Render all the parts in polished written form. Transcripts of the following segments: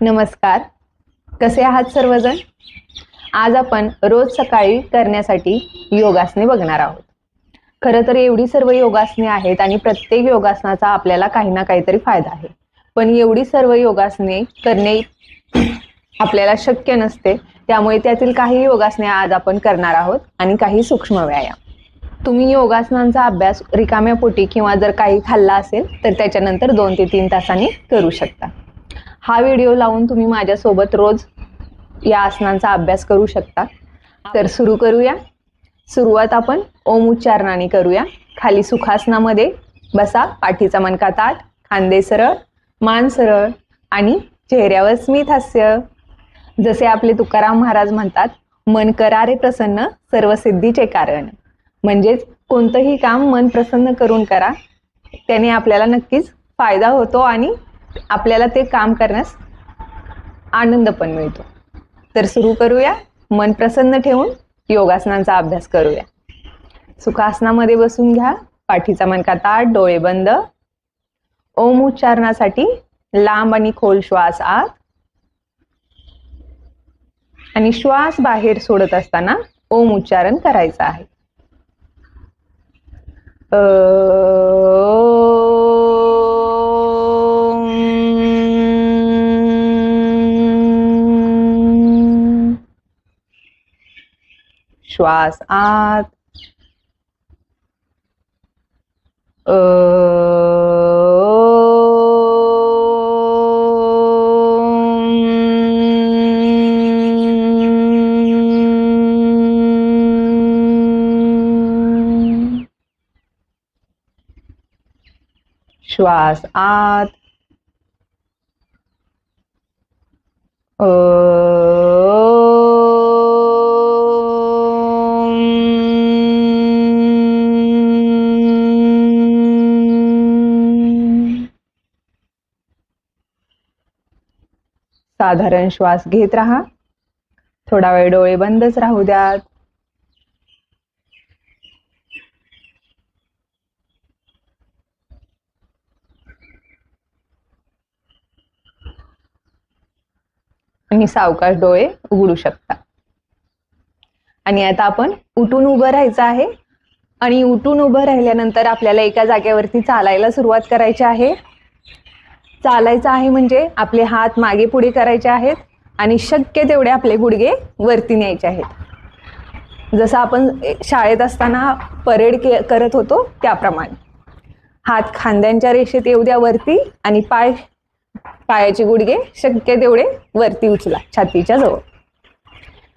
नमस्कार. कसे आहात सर्वजण? आज आपण रोज सकाळी करण्यासाठी योगासने बघणार आहोत. खरं तर एवढी सर्व योगासने आहेत आणि प्रत्येक योगासनाचा आपल्याला काही ना काहीतरी फायदा आहे. पण एवढी सर्व योगासने करणे आपल्याला शक्य नसते. त्यामुळे त्यातील काही योगासने आज आपण करणार आहोत आणि काही सूक्ष्म व्यायाम. तुम्ही योगासनांचा अभ्यास रिकाम्या पोटी किंवा जर काही खाल्ला असेल तर त्याच्यानंतर 2 ते 3 तासांनी करू शकता. हा व्हिडिओ लावून तुम्ही माझ्यासोबत रोज या आसनांचा अभ्यास करू शकता. तर सुरू करूया. सुरुवात आपण ओम उच्चारणाने करूया. खाली सुखासनामध्ये बसा. पाठीचा मणका ताठ, खांदे सरळ, मान सरळ आणि चेहऱ्यावर स्मित हास्य. जसे आपले तुकाराम महाराज म्हणतात, मन करा रे प्रसन्न, सर्व सिद्धीचे कारण. म्हणजेच कोणतंही काम मन प्रसन्न करून करा, त्याने आपल्याला नक्कीच फायदा होतो आणि आपल्याला ते काम करण्यास आनंद पण मिळतो. तर सुरू करूया. मन प्रसन्न ठेवून योगासनांचा अभ्यास करूया. सुखासनामध्ये बसून घ्या. पाठीचा मणका ताठ, डोळे बंद. ओम उच्चारणासाठी लांब आणि खोल श्वास आत आणि श्वास बाहेर सोडत असताना ओम उच्चारण करायचं आहे. श्वास आत, श्वास आत, साधारण श्वास घेत राहा. थोडा वेळ डोळे बंदच राहू द्यात. आणि सावकाश डोळे उघडू शकता. आणि आता आपण उठून उभं राहायचं आहे. आणि उठून उभं राहिल्यानंतर आपल्याला एका जागेवरती चालायला सुरुवात करायची आहे. चालायचं आहे म्हणजे आपले हात मागे पुढे करायचे आहेत आणि शक्य तेवढे आपले गुडघे वरती न्यायचे आहेत. जसं आपण शाळेत असताना परेड करत होतो त्याप्रमाणे. हात खांद्यांच्या रेषेत येऊ द्या वरती आणि पायाचे गुडघे शक्य तेवढे वरती उचला, छातीच्या जवळ.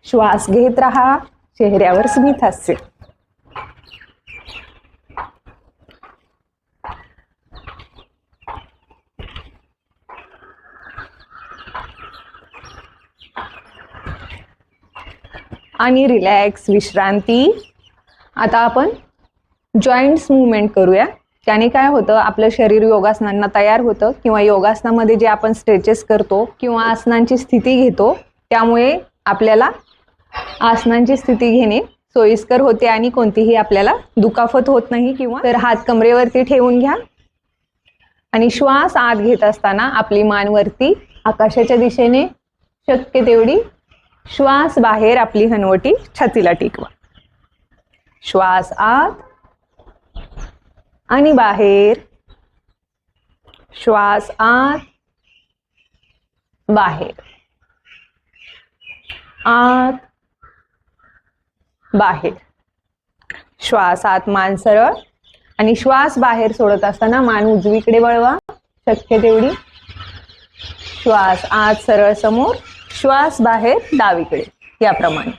श्वास घेत राहा. चेहऱ्यावर स्मित हास्य. आणि रिलॅक्स, विश्रांती. आता आपण जॉईंट्स मुवमेंट करूया. त्याने काय होतं, आपलं शरीर योगासनांना तयार होतं किंवा योगासनामध्ये जे आपण स्ट्रेचेस करतो किंवा आसनांची स्थिती घेतो त्यामुळे आपल्याला आसनांची स्थिती घेणे सोयीस्कर होते आणि कोणतीही आपल्याला दुखापत होत नाही. किंवा तर हात कमरेवरती ठेवून घ्या आणि श्वास आत घेत असताना आपली मान वरती आकाशाच्या दिशेने शक्य तेवढी. श्वास बाहेर आपली हनवटी छातीला टेकवा. श्वास आत आणि बाहेर. श्वास आत, बाहेर, आत, बाहेर. श्वास आत, मान सरळ आणि श्वास बाहेर सोडत असताना मान उजवीकडे वळवा शक्य तेवढी. श्वास आत सरळ समोर, श्वास बाहेर डावीकडे, याप्रमाणे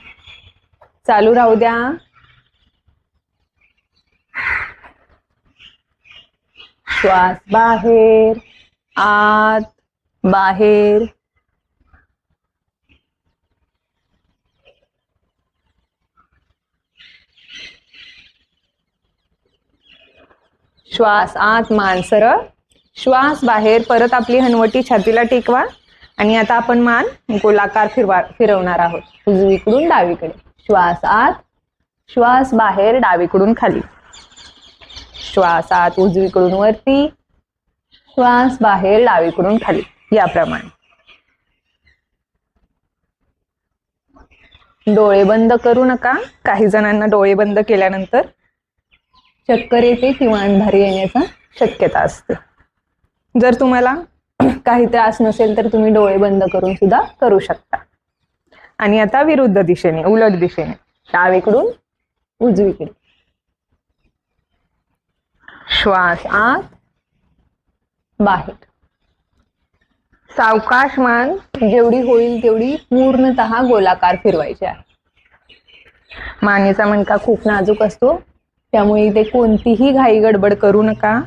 चालू राहू द्या. श्वास बाहेर, आत, बाहेर. श्वास आत, मान सरळ. श्वास बाहेर, परत आपली हनवटी छातीला टेकवा आणि आता आपण मान गोलाकार फिरवणार आहोत उजवीकडून डावीकडे. श्वास आत, श्वास बाहेर डावीकडून खाली. श्वास आत उजवीकडून वरती, श्वास बाहेर डावीकडून खाली, याप्रमाणे. डोळे बंद करू नका. काही जणांना डोळे बंद केल्यानंतर चक्कर येते किंवा अंधारी येण्याचा शक्यता असते. जर तुम्हाला काही त्रास नसेल तर तुम्ही डोळे बंद करून सुद्धा करू शकता. आणि आता विरुद्ध दिशेने, उलट दिशेने, डावीकडून उजवीकडे. श्वास आत, बाहेर. सावकाश मान जेवढी होईल तेवढी पूर्णतः गोलाकार फिरवायची आहे. मानेचा मणका खूप नाजूक असतो, त्यामुळे इथे कोणतीही घाई गडबड करू नका.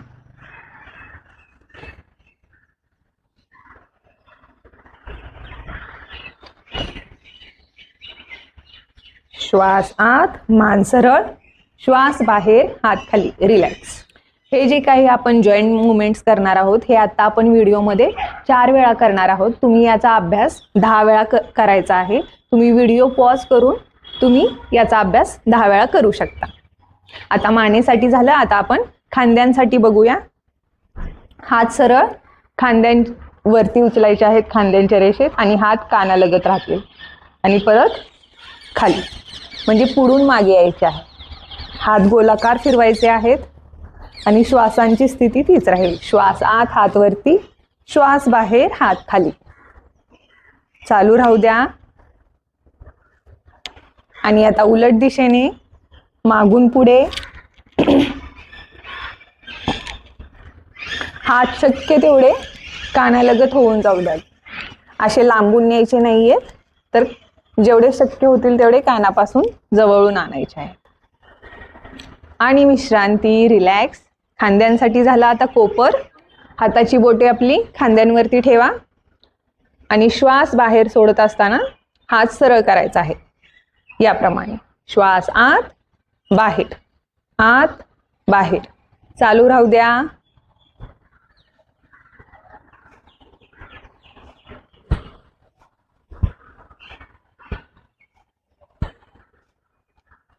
श्वास आत, मान सरळ. श्वास बाहेर, हात खाली, रिलॅक्स. हे जे काही आपण जॉईंट मुवमेंट्स करणार आहोत हे आता आपण व्हिडिओमध्ये 4 वेळा करणार आहोत. तुम्ही याचा अभ्यास 10 वेळा करायचा आहे. तुम्ही व्हिडिओ पॉज करून तुम्ही याचा अभ्यास 10 वेळा करू शकता. आता मानेसाठी झालं. आता आपण खांद्यांसाठी बघूया. हात सरळ खांद्यांवरती उचलायचे आहेत, खांद्यांच्या रेषेत, आणि हात कानालगत राहतील आणि परत खाली, म्हणजे पुढून मागे यायचे आहे. हात गोलाकार फिरवायचे आहेत आणि श्वासांची स्थिती तीच राहील. श्वास आत, हात वरती. श्वास बाहेर, हात खाली. चालू राहू द्या. आणि आता उलट दिशेने, मागून पुढे. हात शक्य तेवढे कानालगत होऊन जाऊ द्यात. असे लांबून न्यायचे नाहीयेत, तर जेवढे शक्य होतील तेवढे कानापासून जवळून आणायचे आहेत. आणि विश्रांती, रिलॅक्स. खांद्यांसाठी झाला आता कोपर. हाताची बोटे आपली खांद्यांवरती ठेवा आणि श्वास बाहेर सोडत असताना हात सरळ करायचा आहे. याप्रमाणे श्वास आत, बाहेर, आत, बाहेर. चालू राहू द्या.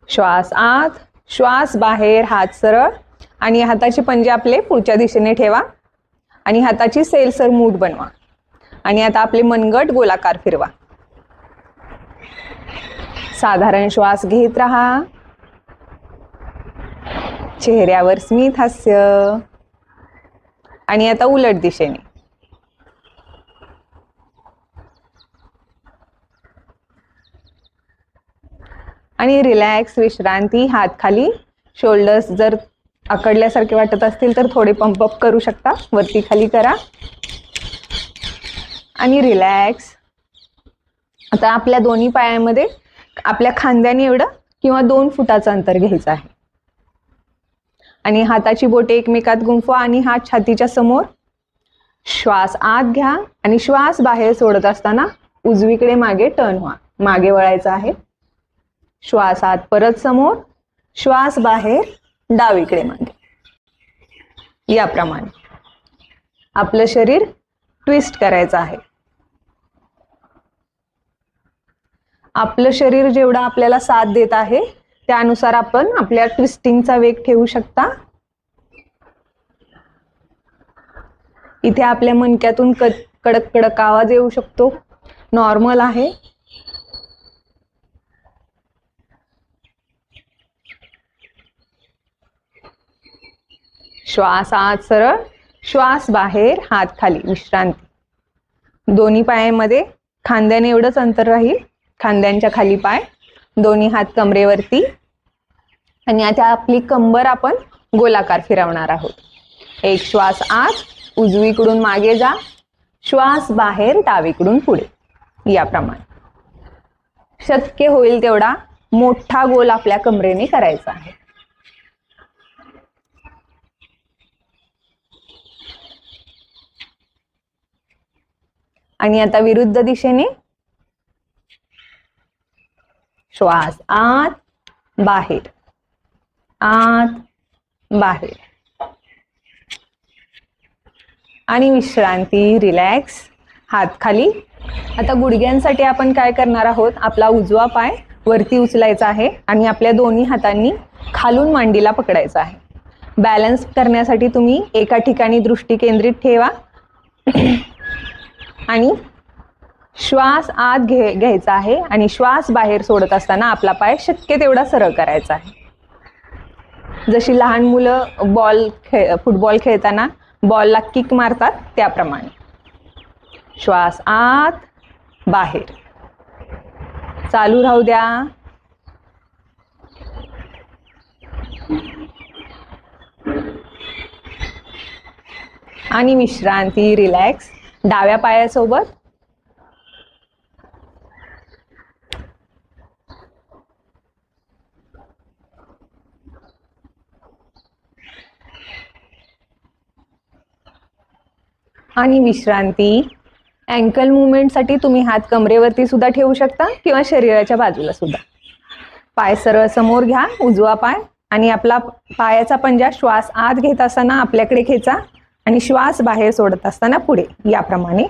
श्वास आत, श्वास बाहेर, हात सरळ. आणि हाताचे पंजे आपले पुढच्या दिशेने ठेवा आणि हाताची सैलसर मूठ बनवा. आणि आता आपले मनगट गोलाकार फिरवा. साधारण श्वास घेत राहा. चेहऱ्यावर स्मित हास्य. आणि आता उलट दिशेने. आणि रिलॅक्स, विश्रांती. हात खाली. शोल्डर्स जर आकडल्यासारखे वाटत असतील तर थोडे पंप अप करू शकता. वरती खाली करा आणि रिलॅक्स. आता आपल्या दोन्ही पायामध्ये आपल्या खांद्याने एवढं किंवा 2 फुटाचं अंतर घ्यायचं आहे. आणि हाताची बोटे एकमेकात गुंफवा आणि हात छातीच्या समोर. श्वास आत घ्या आणि श्वास बाहेर सोडत असताना उजवीकडे मागे टर्न व्हा. मागे वळायचं आहे. श्वास आत, परत समोर. श्वास बाहेर, डावीकडे मागे. याप्रमाणे आपलं शरीर ट्विस्ट करायचं आहे. आपलं शरीर जेवढा आपल्याला साथ देत आहे त्यानुसार आपण आपल्या ट्विस्टिंगचा वेग ठेवू शकता. इथे आपल्या मणक्यातून कडक कडक आवाज येऊ शकतो. नॉर्मल आहे. श्वास आत सरळ, श्वास बाहेर, हात खाली, विश्रांती. दोन्ही पायामध्ये खांद्याने एवढंच अंतर राहील. खांद्यांच्या खाली पाय, दोन्ही हात कमरेवरती. आणि आता आपली कंबर आपण गोलाकार फिरवणार आहोत. एक श्वास आत, उजवीकडून मागे जा. श्वास बाहेर, डावीकडून पुढे. याप्रमाणे शक्य होईल तेवढा मोठा गोल आपल्या कमरेने करायचा आहे. आणि आता विरुद्ध दिशेने. श्वास आत, बाहेर, आत, बाहेर. आणि विश्रांती, रिलॅक्स. हात खाली. आता गुडघ्यांसाठी आपण काय करणार आहोत, आपला उजवा पाय वरती उचलायचा आहे आणि आपल्या दोन्ही हातांनी खालून मांडीला पकडायचा आहे. बॅलन्स करण्यासाठी तुम्ही एका ठिकाणी दृष्टी केंद्रित ठेवा आणि श्वास आत घ्यायचा आहे आणि श्वास बाहेर सोडत असताना आपला पाय शक्य तेवढा सरळ करायचा आहे. जशी लहान मुलं फुटबॉल खेळताना बॉलला किक मारतात त्याप्रमाणे. श्वास आत बाहेर. चालू राहू द्या. आणि विश्रांती, रिलॅक्स. डाव्या पायासोबत आणि विश्रांती. अँकल मुवमेंटसाठी तुम्ही हात कमरेवरती सुद्धा ठेवू शकता किंवा शरीराच्या बाजूला सुद्धा. पाय सरळ समोर घ्या, उजवा पाय, आणि आपला पायाचा पंजा श्वास आत घेत असताना आपल्याकडे खेचा आणि श्वास बाहेर सोडत असताना पुढे, याप्रमाणे.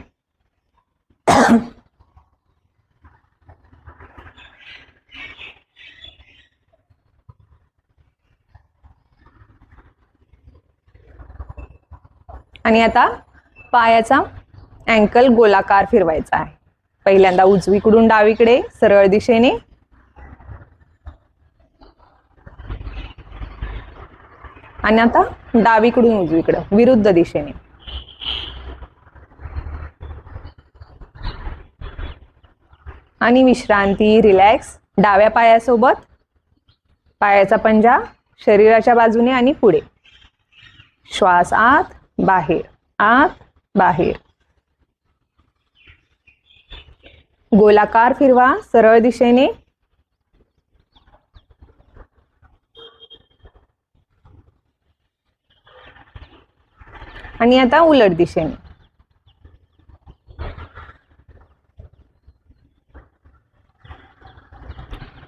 आणि आता पायाचा अँकल गोलाकार फिरवायचा आहे. पहिल्यांदा उजवीकडून डावीकडे सरळ दिशेने, आणि आता डावीकडून उजवीकडे विरुद्ध दिशेने. आणि विश्रांती, रिलॅक्स. डाव्या पायासोबत पायाचा पंजा शरीराच्या बाजूने आणि पुढे. श्वास आत बाहेर, आत बाहेर. गोलाकार फिरवा सरळ दिशेने. आणि आता उलट दिशेने.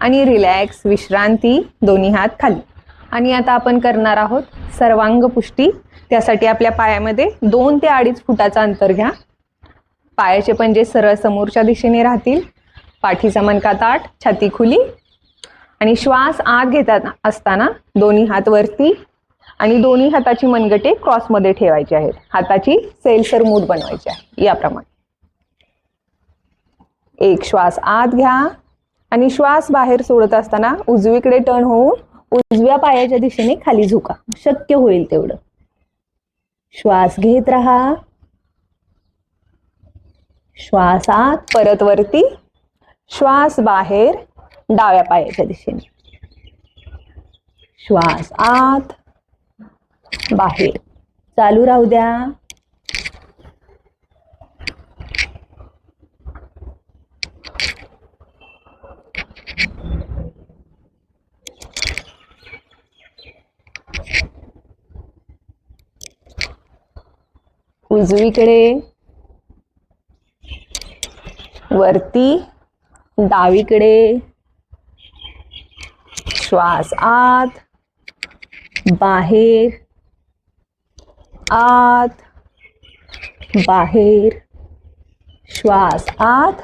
आणि रिलॅक्स, विश्रांती, दोन्ही हात खाली. आणि आता आपण करणार आहोत सर्वांग पुष्टी. त्यासाठी आपल्या पायामध्ये 2 ते 2.5 फुटाचा अंतर घ्या. पायाचे पंजे सरळ समोरच्या दिशेने राहतील. पाठीचा मणका ताठ, छाती खुली. आणि श्वास आत घेत असताना दोन्ही हात वरती आणि दोन्ही हाताची मनगटे क्रॉसमध्ये ठेवायची आहेत. हाताची सैलसर मूठ बनवायची आहे, याप्रमाणे. एक श्वास आत घ्या आणि श्वास बाहेर सोडत असताना उजवीकडे टर्न होऊन उजव्या पायाच्या दिशेने खाली झुका, शक्य होईल तेवढं. श्वास घेत राहा. श्वास आत, परत वरती. श्वास बाहेर डाव्या पायाच्या दिशेने. श्वास आत बाहेर. चालू राहू द्या. उजवीकडे, वरती, डावीकडे. श्वास आत बाहेर, आत बाहेर. श्वास आत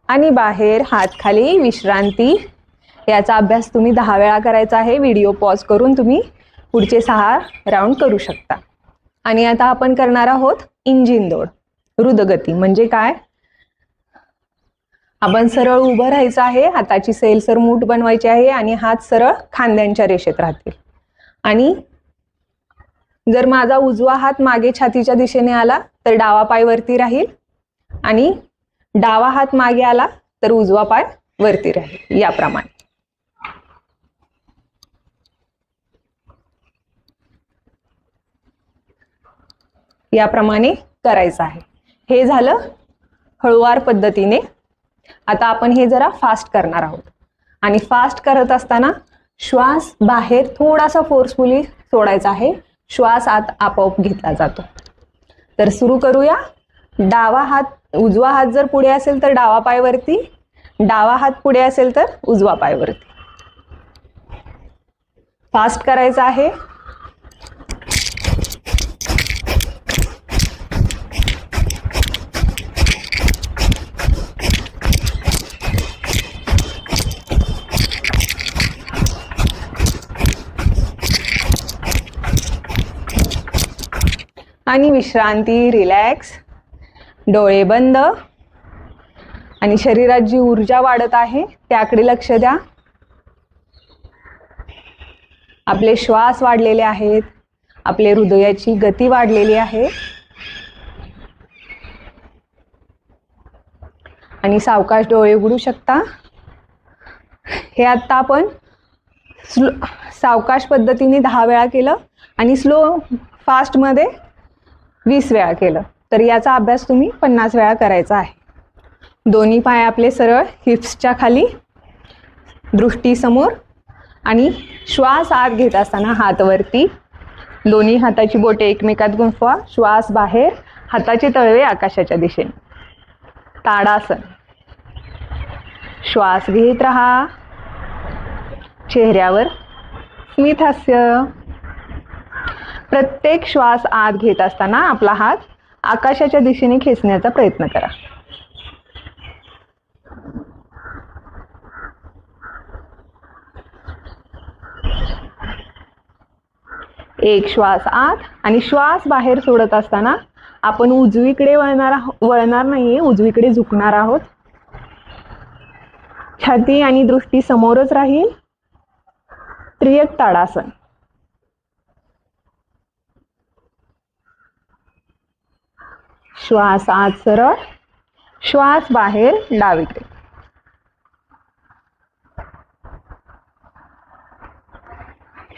आणि बाहेर. हात खाली. विश्रांती. याचा अभ्यास तुम्ही 10 वेळा करायचा आहे. व्हिडिओ पॉज करून तुम्ही पुढचे 6 राऊंड करू शकता. आणि आता आपण करणार आहोत इंजिन दौड, द्रुतगती. म्हणजे काय? आपण सरळ उभं राहायचं आहे. हाताची सैलसर मूठ बनवायची आहे आणि हात सरळ खांद्यांच्या रेषेत राहतील. आणि जर माझा उजवा हात मागे छातीच्या दिशेने आला तर डावा पाय वरती राहील, आणि डावा हात मागे आला तर उजवा पाय वरती राहील, याप्रमाणे. याप्रमाणे करायचं आहे. हे झालं हळूवार पद्धतीने. आता आपण हे जरा फास्ट करणार आहोत. आणि फास्ट करत असताना श्वास बाहेर थोडासा फोर्सफुली सोडायचा आहे. श्वास आत आपोआप घेतला जातो. तर सुरू करूया. डावा हात, उजवा हात जर पुढे असेल तर डावा पाय वरती, डावा हात पुढे असेल तर उजवा पाय वरती. फास्ट करायचं आहे. आणि विश्रांती, रिलॅक्स. डोळे बंद. आणि शरीरात जी ऊर्जा वाढत आहे त्याकडे लक्ष द्या. आपले श्वास वाढलेले आहेत, आपले हृदयाची गती वाढलेली आहे. आणि सावकाश डोळे उघडू शकता. हे आता आपण सावकाश पद्धतीने 10 वेळा केलं आणि फास्ट मध्ये 20 वेळा केलं. तर याचा अभ्यास तुम्ही 50 वेळा करायचा आहे. दोन्ही पाय आपले सरळ हिप्सच्या खाली, दृष्टी समोर, आणि श्वास आत घेत असताना हात वरती, दोन्ही हाताची बोटे एकमेकात गुंफवा, श्वास बाहेर, हाताचे तळवे आकाशाच्या दिशेने. ताडासन. श्वास घेत राहा, चेहऱ्यावर स्मित हास्य. प्रत्येक श्वास आत घेत असताना आपला हात आकाशाच्या दिशेने खेचण्याचा प्रयत्न करा. एक श्वास आत आणि श्वास बाहेर सोडत असताना आपण उजवीकडे वळणार नाहीये, उजवीकडे झुकणार आहोत. छाती आणि दृष्टी समोरच राहील. त्रियक ताडासन. श्वास आत सरळ, श्वास बाहेर डावीकडे.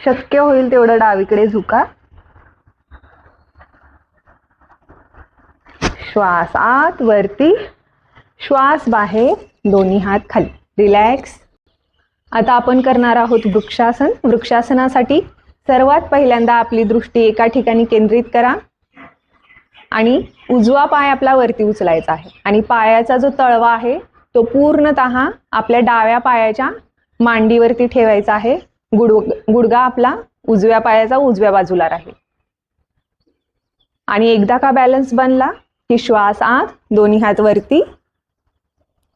शक्य होईल तेवढं डावीकडे झुका. श्वास आत वरती, श्वास बाहेर, दोन्ही हात खाली. रिलॅक्स. आता आपण करणार आहोत वृक्षासन. वृक्षासनासाठी सर्वात पहिल्यांदा आपली दृष्टी एका ठिकाणी केंद्रित करा आणि उजवा पाय आपला वरती उचलायचा आहे आणि पायाचा जो तळवा आहे तो पूर्णतः आपल्या डाव्या पायाच्या मांडीवरती ठेवायचा आहे. गुडघा आपला उजव्या पायाचा उजव्या बाजूला राहील. आणि एकदा का बॅलन्स बनला की श्वास आत, दोन्ही हात वरती,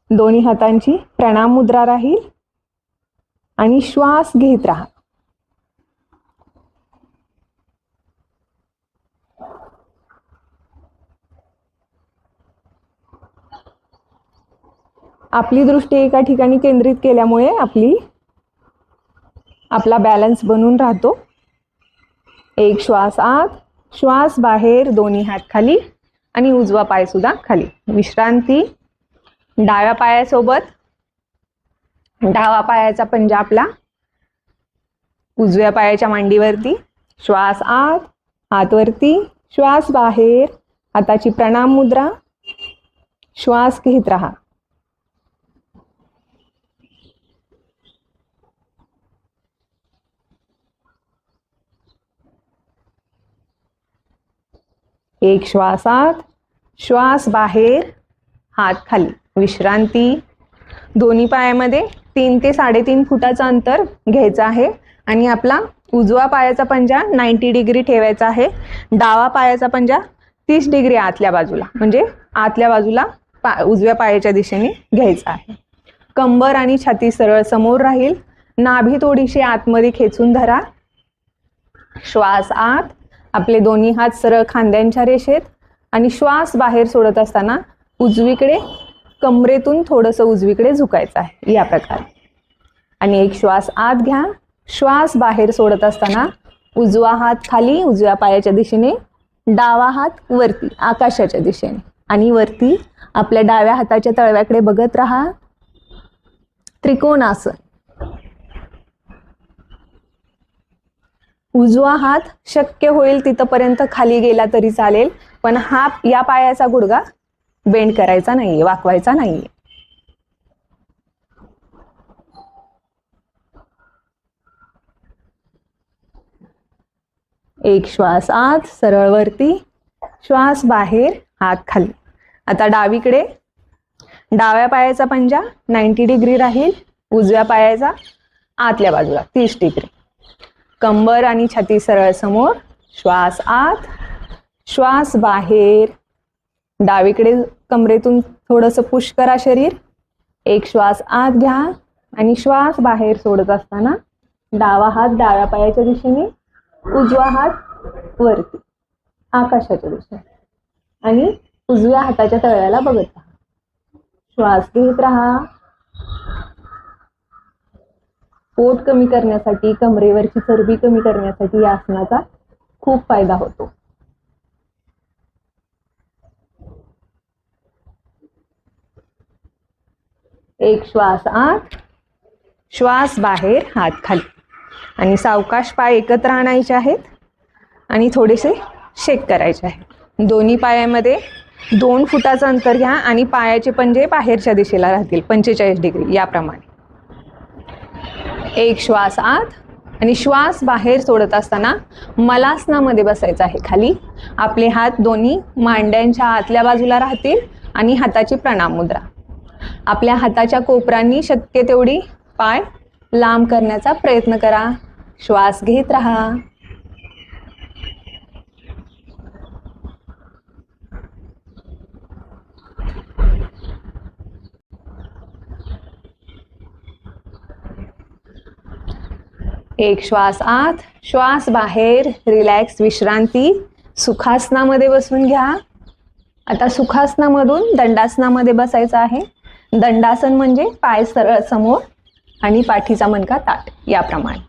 दोन्ही हातांची प्रणाम मुद्रा राहील आणि श्वास घेत राहा. आपली दृष्टी एका ठिकाणी केंद्रित केल्यामुळे आपला बॅलन्स बनून राहतो. एक श्वास आत, श्वास बाहेर, दोन्ही हात खाली आणि उजवा पाय सुद्धा खाली. विश्रांती. डाव्या पायासोबत डावा पायाचा पंजा आपला उजव्या पायाच्या मांडीवरती. श्वास आत, हात वरती, श्वास बाहेर, हाताची प्रणाम मुद्रा. श्वास घेत राहा. एक श्वास आत, श्वास बाहेर, हात खाली. विश्रांती. दोन्ही पायामध्ये 3 ते 3.5 फुटाचं अंतर घ्यायचं आहे आणि आपला उजवा पायाचा पंजा 90 डिग्री ठेवायचा आहे. डावा पायाचा पंजा 30 डिग्री आतल्या बाजूला, म्हणजे आतल्या बाजूला उजव्या पायाच्या दिशेने घ्यायचा आहे. कंबर आणि छाती सरळ समोर राहील. नाभी थोडीशी आतमध्ये खेचून धरा. श्वास आत, आपले दोन्ही हात सरळ खांद्यांच्या रेषेत आणि श्वास बाहेर सोडत असताना उजवीकडे कमरेतून थोडंसं उजवीकडे झुकायचं आहे या प्रकारे. आणि एक श्वास आत घ्या. श्वास बाहेर सोडत असताना उजवा हात खाली उजव्या पायाच्या दिशेने, डावा हात वरती आकाशाच्या दिशेने आणि वरती आपल्या डाव्या हाताच्या तळव्याकडे बघत राहा. त्रिकोणासन. उजवा हात शक्य होईल तिथपर्यंत खाली गेला तरी चालेल, पण या पायाचा गुडघा बेंड करायचा नाहीये, वाकवायचा नाहीये. एक श्वास आत सरळ वरती, श्वास बाहेर, हात खाली. आता डावीकडे. डाव्या पायाचा पंजा 90 डिग्री राहील, उजव्या पायाचा आतल्या बाजूला 30 डिग्री. कंबर आणि छाती सरळ समोर. श्वास आत, श्वास बाहेर, डावीकडे कमरेतून थोडंसं पुश करा शरीर. एक श्वास आत घ्या आणि श्वास बाहेर सोडत असताना डावा हात डाव्या पायाच्या दिशेने, उजवा हात वरती आकाशाच्या दिशेने आणि उजव्या हाताच्या तळव्याला बघत राहा. श्वास घेत राहा. पोट कमी करण्यासाठी, कमरेवरची चरबी कमी करण्यासाठी या आसनाचा खूप फायदा होतो. एक श्वास आत, श्वास बाहेर, हात खाली. आणि सावकाश पाय एकत्र आणायचे आहेत आणि थोडेसे शेक करायचे आहे. दोन्ही पायामध्ये 2 फुटाचं अंतर घ्या आणि पायाचे पंजे बाहेरच्या दिशेला राहतील 45 डिग्री याप्रमाणे. एक श्वास आत आणि श्वास बाहेर सोडत असताना मलासनामध्ये बसायचं आहे खाली. आपले हात दोन्ही मांड्यांच्या आतल्या बाजूला राहतील आणि हाताची प्रणाम मुद्रा. आपल्या हाताच्या कोपरांनी शक्य तेवढी पाय लांब करण्याचा प्रयत्न करा. श्वास घेत राहा. एक श्वास आत, श्वास बाहेर, रिलॅक्स, विश्रांती. सुखासनामध्ये बसून घ्या. आता सुखासनामधून दंडासनामध्ये बसायचं आहे. दंडासन म्हणजे पाय सरळ समोर आणि पाठीचा मणका ताठ याप्रमाणे.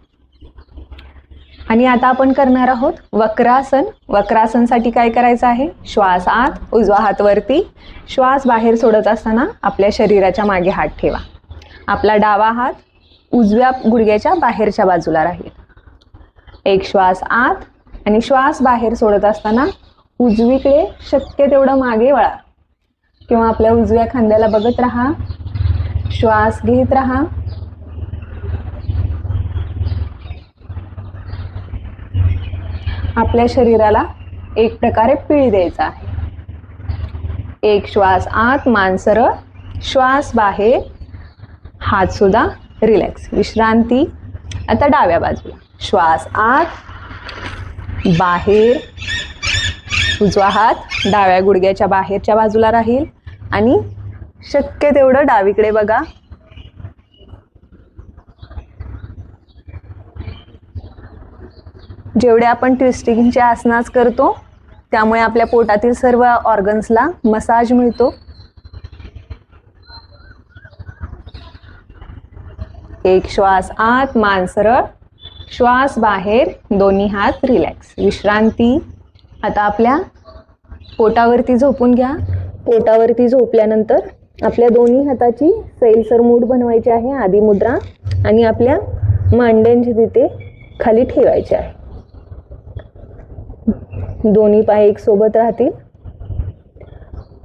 आणि आता आपण करणार आहोत वक्रासन. वक्रासनसाठी काय करायचं आहे? श्वास आत, उजवा हात वरती. श्वास बाहेर सोडत असताना आपल्या शरीराच्या मागे हात ठेवा. आपला डावा हात उजव्या गुडघ्याच्या बाहेरच्या बाजूला राहील. एक श्वास आत आणि श्वास बाहेर सोडत असताना उजवीकडे शक्य तेवढं मागे वळा किंवा आपल्या उजव्या खांद्याला बघत राहा. श्वास घेत राहा. आपल्या शरीराला एक प्रकारे पीळ द्यायचा आहे. एक श्वास आत, मान सरळ. श्वास बाहेर, हात सुद्धा रिलॅक्स, विश्रांती. आता डाव्या बाजूला श्वास आत, बाहेर. उजवा हात डाव्या गुडघ्याच्या बाहेरच्या बाजूला राहील आणि शक्य तेवढं डावीकडे बघा. जेवढे आपण ट्विस्टिंगचे आसनास करतो त्यामुळे आपल्या पोटातील सर्व ऑर्गन्सला मसाज मिळतो. एक श्वास आत, मान सरळ. श्वास बाहेर, दोन्ही हात रिलॅक्स, विश्रांती. आता आपल्या पोटावरती झोपून घ्या. पोटावरती झोपल्यानंतर आपल्या दोन्ही हाताची सैलसर मूठ बनवायची आहे, आदी मुद्रा. आणि आपल्या मांड्यांची तिथे खाली ठेवायचे आहे. दोन्ही पाय एक सोबत राहतील.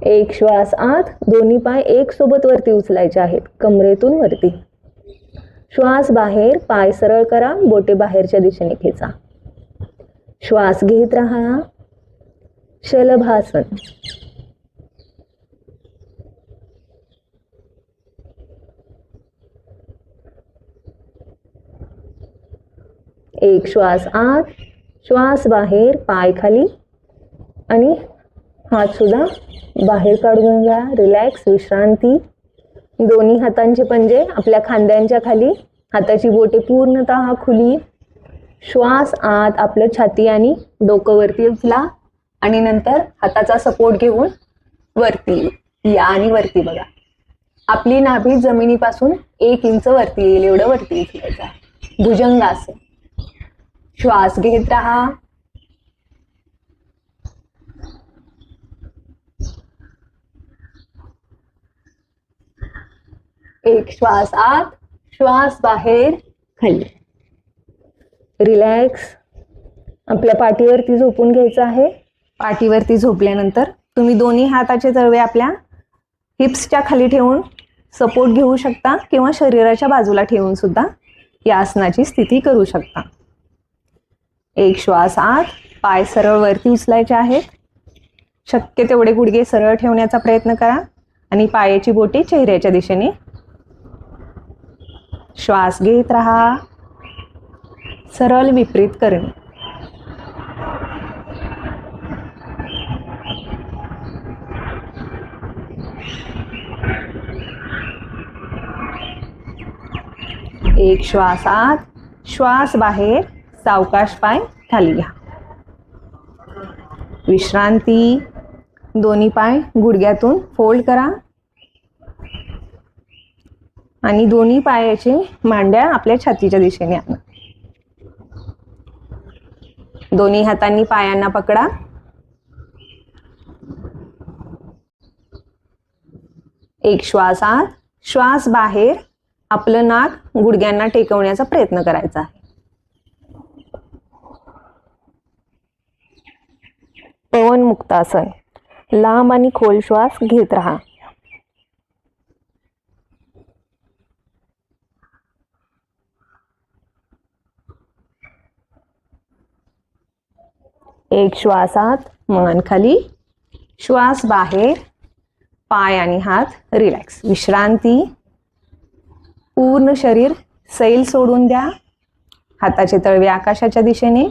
एक श्वास आत, दोन्ही पाय एक सोबत वरती उचलायचे आहेत, कमरेतून वरती. श्वास बाहेर, पाय सरळ करा, बोटे बाहेरच्या दिशेने खेचा. श्वास घेत राहा. शलभासन. एक श्वास आत, श्वास बाहेर, पाय खाली आणि हात सुद्धा बाहेर काढून घ्या. रिलॅक्स, विश्रांती. दोन्ही हातांचे पंजे आपल्या खांद्यांच्या खाली, हाताची बोटे पूर्णतः खुली. श्वास आत, आपलं छाती आणि डोकं वरती उचला आणि नंतर हाताचा सपोर्ट घेऊन वरती या आणि वरती बघा. आपली नाभी जमिनीपासून 1 इंच वरती येईल एवढं वरती उचलायचं आहे. भुजंगासन. श्वास घेत राहा. एक श्वास आत, श्वास बाहेर, खाली. रिलॅक्स. आपल्या पाठीवरती झोपून घ्यायचं आहे. पाठीवरती झोपल्यानंतर तुम्ही दोन्ही हाताचे तळवे आपल्या हिप्सच्या खाली ठेवून सपोर्ट घेऊ शकता किंवा शरीराच्या बाजूला ठेवून सुद्धा या आसनाची स्थिती करू शकता. एक श्वास आत, पाय सरळ वरती उचलायचे आहेत. शक्य तेवढे गुडघे सरळ ठेवण्याचा प्रयत्न करा आणि पायाची बोटे चेहऱ्याच्या दिशेने. श्वास घेत राहा. सरळ विपरीत करणे. एक श्वास आत, श्वास बाहेर, सावकाश पाय खाली घ्या. विश्रांती. दोन्ही पाय गुडघ्यातून फोल्ड करा. आणि दोन्ही पायाचे मांड्या आपल्या छातीच्या दिशेने आणा. दोन्ही हातांनी पायांना पकडा. एक श्वास आत, श्वास बाहेर. आपलं नाक गुडघ्यांना टेकवण्याचा प्रयत्न करायचा आहे. पवन मुक्तासन. लांब आणि खोल श्वास घेत राहा. एक श्वास आत, मान खाली. श्वास बाहेर. पाय आणि हात रिलॅक्स. विश्रांती. पूर्ण शरीर सैल सोडून द्या. हाताचे तळवे आकाशाच्या दिशेने.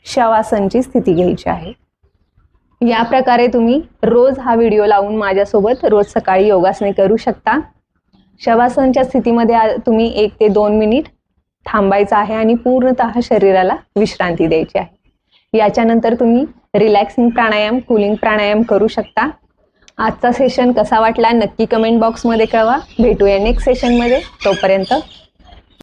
शवासनची स्थिती घ्यायची आहे. या प्रकारे तुम्ही रोज हा व्हिडिओ लावून माझ्यासोबत रोज सकाळी योगासने करू शकता. शवासनच्या स्थितीमध्ये तुम्ही 1 ते 2 मिनिट थांबायचं आहे आणि पूर्णतः शरीराला विश्रांती द्यायची आहे. याच्यानंतर तुम्ही रिलॅक्सिंग प्राणायाम, कूलिंग प्राणायाम करू शकता. आजचा सेशन कसा वाटला नक्की कमेंट बॉक्समध्ये कळवा. भेटूया नेक्स्ट सेशनमध्ये. तोपर्यंत